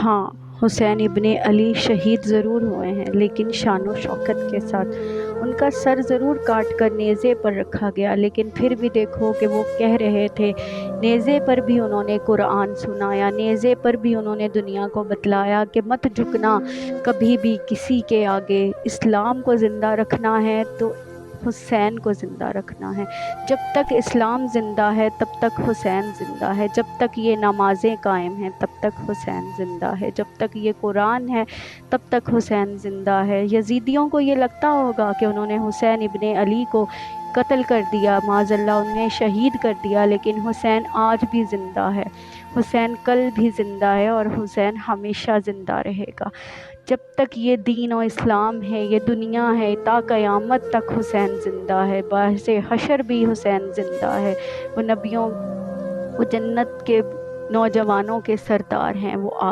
ہاں، حسین ابن علی شہید ضرور ہوئے ہیں، لیکن شان و شوکت کے ساتھ۔ ان کا سر ضرور کاٹ کر نیزے پر رکھا گیا، لیکن پھر بھی دیکھو کہ وہ کہہ رہے تھے، نیزے پر بھی انہوں نے قرآن سنایا، نیزے پر بھی انہوں نے دنیا کو بتلایا کہ مت جھکنا کبھی بھی کسی کے آگے۔ اسلام کو زندہ رکھنا ہے تو حسین کو زندہ رکھنا ہے۔ جب تک اسلام زندہ ہے تب تک حسین زندہ ہے، جب تک یہ نمازیں قائم ہیں تب تک حسین زندہ ہے، جب تک یہ قرآن ہے تب تک حسین زندہ ہے۔ یزیدیوں کو یہ لگتا ہوگا کہ انہوں نے حسین ابن علی کو قتل کر دیا، معاذ اللہ انہیں شہید کر دیا، لیکن حسین آج بھی زندہ ہے، حسین کل بھی زندہ ہے، اور حسین ہمیشہ زندہ رہے گا۔ جب تک یہ دین و اسلام ہے، یہ دنیا ہے، تا قیامت تک حسین زندہ ہے۔ باعث حشر بھی حسین زندہ ہے۔ وہ نبیوں، وہ جنت کے نوجوانوں کے سردار ہیں، وہ آج